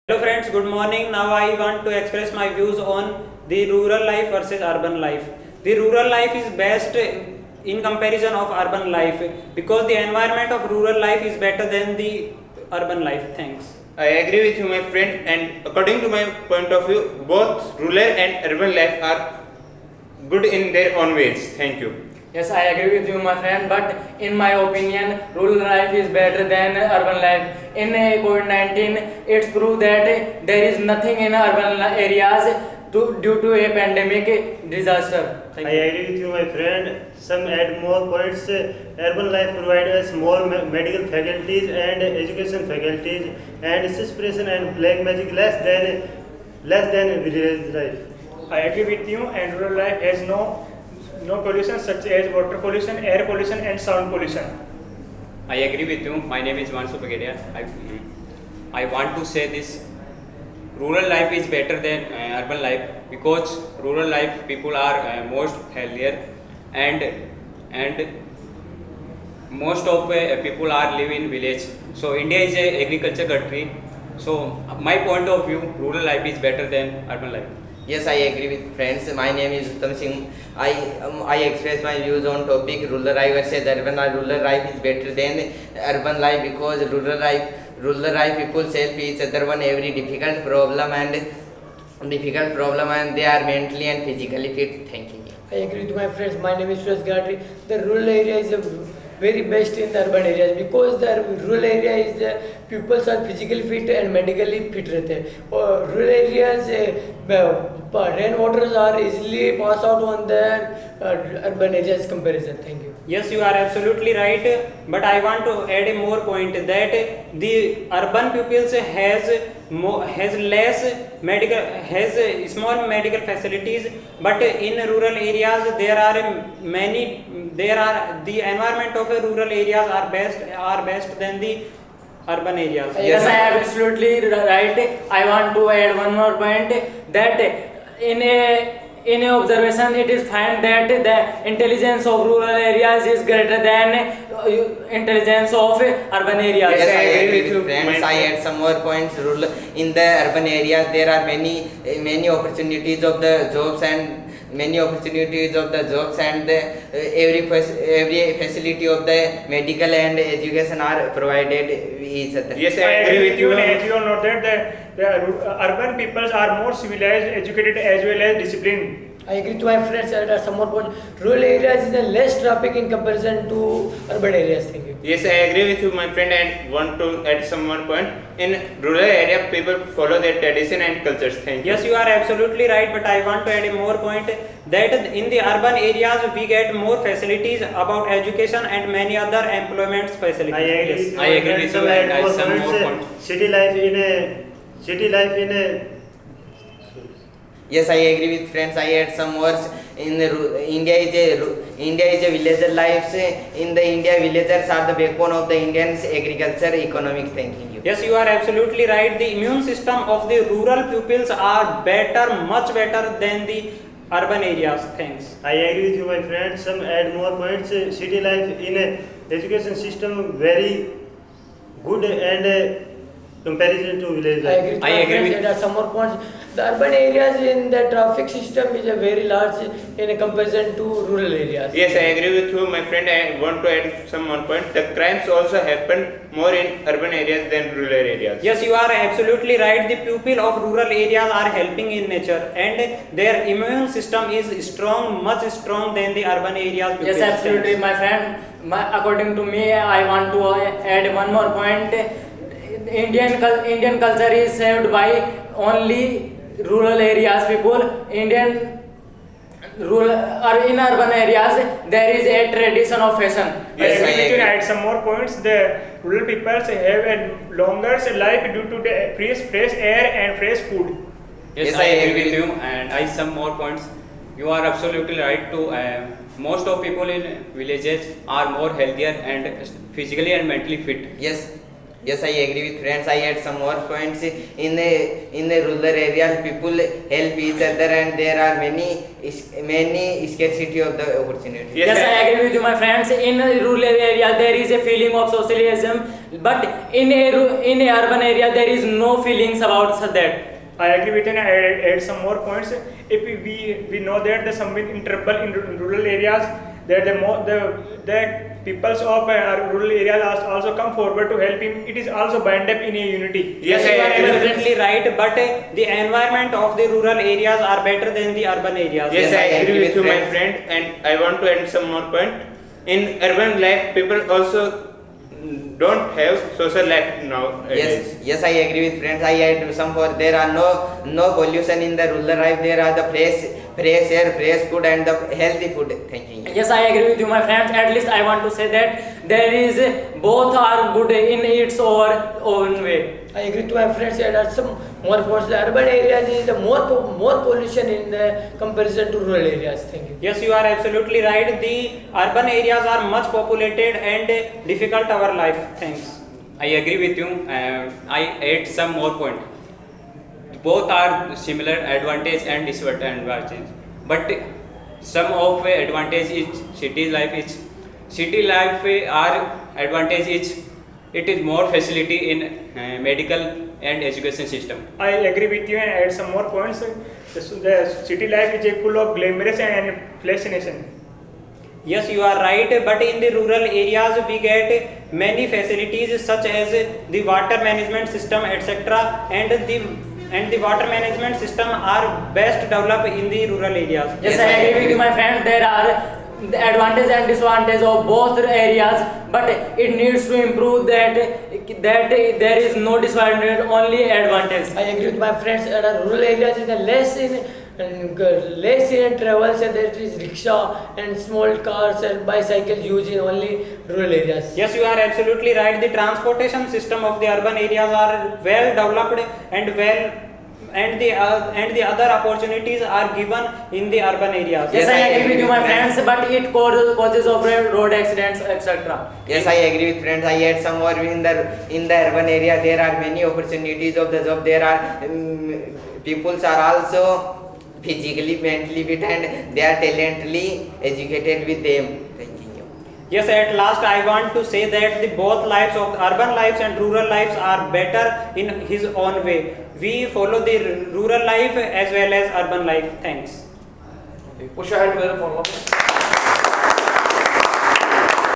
Hello friends, good morning. Now I want to express my views on the rural life versus urban life. The rural life is best in comparison of urban life because the environment of rural life is better than the urban life. Thanks. I agree with you, my friend, and according to my point of view, both rural and urban life are good in their own ways. Thank you. Yes, I agree with you, my friend. But in my opinion, rural life is better than urban life. In COVID-19, it's proved that there is nothing in urban areas due to a pandemic disaster. I agree with you, my friend. Some add more points. Urban life provides us more medical faculties and education faculties, and suppression and black magic less than village life. I agree with you, and rural life has no pollution such as water pollution, air pollution, and sound pollution. I agree with you. My name is Mansu Pagedia. I want to say this. Rural life is better than urban life because rural life people are most healthier and most of people are live in village. So India is a agriculture country. So my point of view, rural life is better than urban life. Yes, I agree with friends. My name is Uttam Singh. I express my views on topic rural life versus urban life. Rural life is better than urban life because rural life people help each other on every difficult problem and they are mentally and physically fit. Thank you. I agree with my friends. My name is Suresh Gadri. The rural area is very best in the urban areas because the rural area is the pupils are physically fit and medically fit रहते हैं और rural areas rain waters are easily pass out on the urban areas comparison. Thank you. Yes, you are absolutely right. But I want to add a more point that the urban pupils has small medical facilities, but in rural areas the environment of rural areas are best than the urban areas. Yes, I am absolutely right. I want to add one more point that in a observation it is found that the intelligence of rural areas is greater than intelligence of urban areas. Yes, I agree with you, friends. I add some more points. In the urban areas, there are many opportunities of the jobs and every facility of the medical and education are provided each other. Yes, I agree with you. As you all know that the urban peoples are more civilized, educated, as well as disciplined. I agree with my friends. At some more point, rural areas is less traffic in comparison to urban areas. Thank you. Yes, I agree with you, my friend, and want to add some more point. In rural area, people follow their tradition and cultures. Thank you. Yes, you are absolutely right, but I want to add a more point that in the urban areas we get more facilities about education and many other employment facilities. I agree with you. I agree with you, and I some more points. City life in a Yes, I agree with friends. I add some words. India is a villager life. In the India, villagers are the backbone of the Indian's agriculture economic thinking. Yes, you are absolutely right. The immune system of the rural pupils are much better than the urban areas. Thanks. I agree with you, my friend. Some add more points. City life in a education system very good and comparison to village I life. agree with I my agree friends. with- There are some more points. The urban areas in the traffic system is a very large in comparison to rural areas. Yes, I agree with you, my friend. I want to add some one point. The crimes also happen more in urban areas than rural areas. Yes, you are absolutely right. The people of rural areas are helping in nature and their immune system is much strong than the urban areas. Yes, pupils. absolutely, my friend. According to me, I want to add one more point. Indian culture is saved by only rural areas people. In urban areas there is a tradition of fashion. Yes, I I agree with you. agree. Add some more points. The rural peoples have a longer life due to the fresh air and fresh food. Yes, I agree with you, and I some more points. You are absolutely right. Most of people in villages are more healthier and physically and mentally fit. Yes, Yes, I agree with friends. I add some more points. In the rural areas, people help each other, and there are many scarcity of the opportunities. Yes, Yes, I agree with you, my friends. In a rural area, there is a feeling of socialism, but in a urban area, there is no feelings about that. I agree with you, and I add some more points. If we know that the some in trouble in rural areas, that the peoples of rural areas also come forward to help him. It is also bind up in a unity. Yes, you I are agree. absolutely right, but the environment of the rural areas are better than the urban areas. Yes, I agree with you, my friends. friend, and I want to add some more point. In urban life, people also don't have social life now. Yes, I agree with friends. I add some for there are no pollution in the rural life. There are the fresh air, fresh food, and the healthy food. Thank you. Yes, I agree with you, my friends. At least I want to say that there is both are good in its own way. I agree to my friends and add some more points. The urban areas is the more pollution in the comparison to rural areas. Thank you. Yes, you are absolutely right. The urban areas are much populated and difficult our life. Thanks. I agree with you. I add some more point. Both are similar advantage and disadvantage, but some of advantage is city life. City life are advantage is it is more facility in medical and education system. I agree with you and add some more points. The city life is full of glamorous and fascination. Yes, you are right, but in the rural areas we get many facilities such as the water management system, etc. and the water management system are best developed in the rural areas. Yes, I agree with you, my friend. There are the advantage and disadvantage of both areas, but it needs to improve that there is no disadvantage, only advantage. I agree with my friends. Rural areas is the less in travels, and there is rickshaw and small cars and bicycles used in only rural areas. Yes, you are absolutely right. The transportation system of the urban areas are well developed and the other opportunities are given in the urban areas. Yes, I agree with you, my friends, but it causes of road accidents, etc. Yes, I agree with friends. I add some more in the urban area. There are many opportunities of the job. There are peoples are also physically, mentally fit, and they are talently educated with them. Thank you. Yes, at last I want to say that the both lives of urban lives and rural lives are better in his own way. We follow the rural life as well as urban life. Thanks. Push your hand to the follow.